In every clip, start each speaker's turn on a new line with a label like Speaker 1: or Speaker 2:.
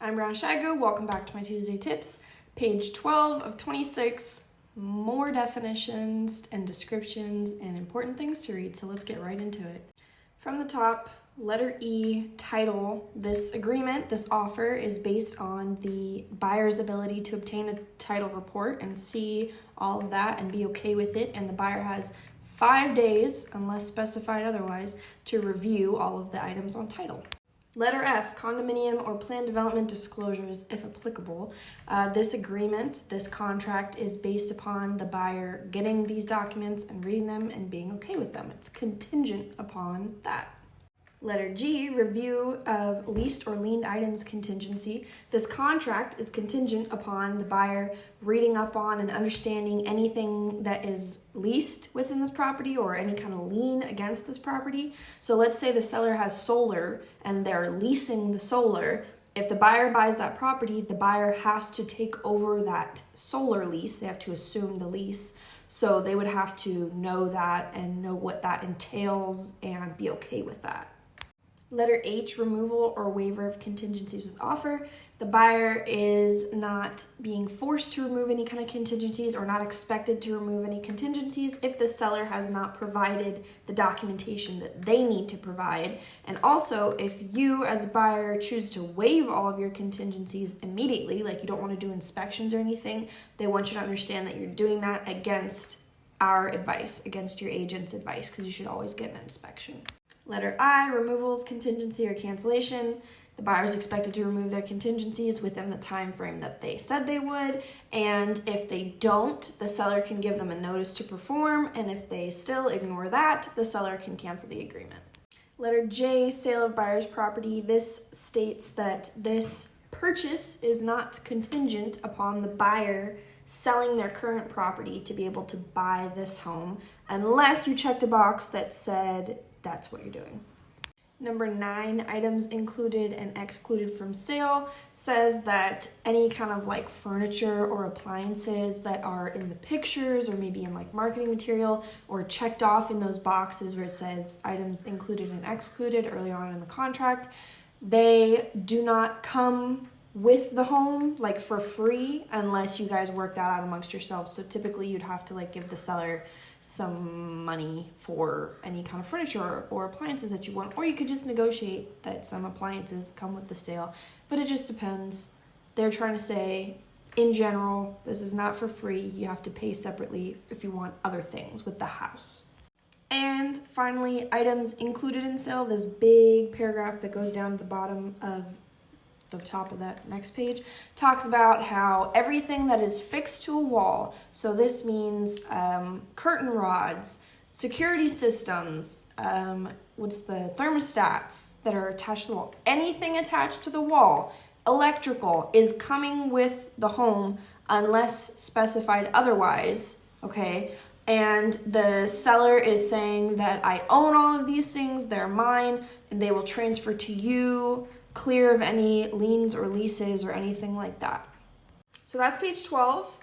Speaker 1: I'm Brianna Shigo. Welcome back to my Tuesday tips. Page 12 of 26, more definitions and descriptions and important things to read. So let's get right into it. From the top, letter E, title. This agreement, this offer is based on the buyer's ability to obtain a title report and see all of that and be okay with it. And the buyer has 5 days, unless specified otherwise, to review all of the items on title. Letter F, condominium or plan development disclosures, if applicable. This agreement, this contract is based upon the buyer getting these documents and reading them and being okay with them. It's contingent upon that. Letter G, review of leased or liened items contingency. This contract is contingent upon the buyer reading up on and understanding anything that is leased within this property or any kind of lien against this property. So let's say the seller has solar and they're leasing the solar. If the buyer buys that property, the buyer has to take over that solar lease. They have to assume the lease. So they would have to know that and know what that entails and be okay with that. Letter H, removal or waiver of contingencies with offer. The buyer is not being forced to remove any kind of contingencies or not expected to remove any contingencies if the seller has not provided the documentation that they need to provide. And also, if you as a buyer choose to waive all of your contingencies immediately, like you don't want to do inspections or anything, they want you to understand that you're doing that against our advice, against your agent's advice, because you should always get an inspection. Letter I, removal of contingency or cancellation. The buyer is expected to remove their contingencies within the time frame that they said they would, and if they don't, the seller can give them a notice to perform, and if they still ignore that, the seller can cancel the agreement. Letter J, sale of buyer's property. This states that this purchase is not contingent upon the buyer selling their current property to be able to buy this home, unless you checked a box that said that's what you're doing. Number 9, items included and excluded from sale, says that any kind of like furniture or appliances that are in the pictures or maybe in like marketing material or checked off in those boxes where it says items included and excluded earlier on in the contract, they do not come with the home like for free unless you guys work that out amongst yourselves. So typically you'd have to like give the seller some money for any kind of furniture or appliances that you want, or you could just negotiate that some appliances come with the sale, but it just depends. They're trying to say, in general, this is not for free. You have to pay separately if you want other things with the house. And finally, items included in sale, this big paragraph that goes down to the bottom of the top of that next page, talks about how everything that is fixed to a wall, so this means curtain rods, security systems, thermostats that are attached to the wall, anything attached to the wall, electrical, is coming with the home unless specified otherwise, okay? And the seller is saying that I own all of these things, they're mine, and they will transfer to you, clear of any liens or leases or anything like that. So that's page 12.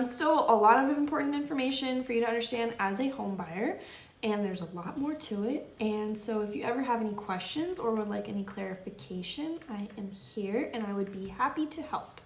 Speaker 1: Still a lot of important information for you to understand as a home buyer, and there's a lot more to it. And so if you ever have any questions or would like any clarification, I am here and I would be happy to help.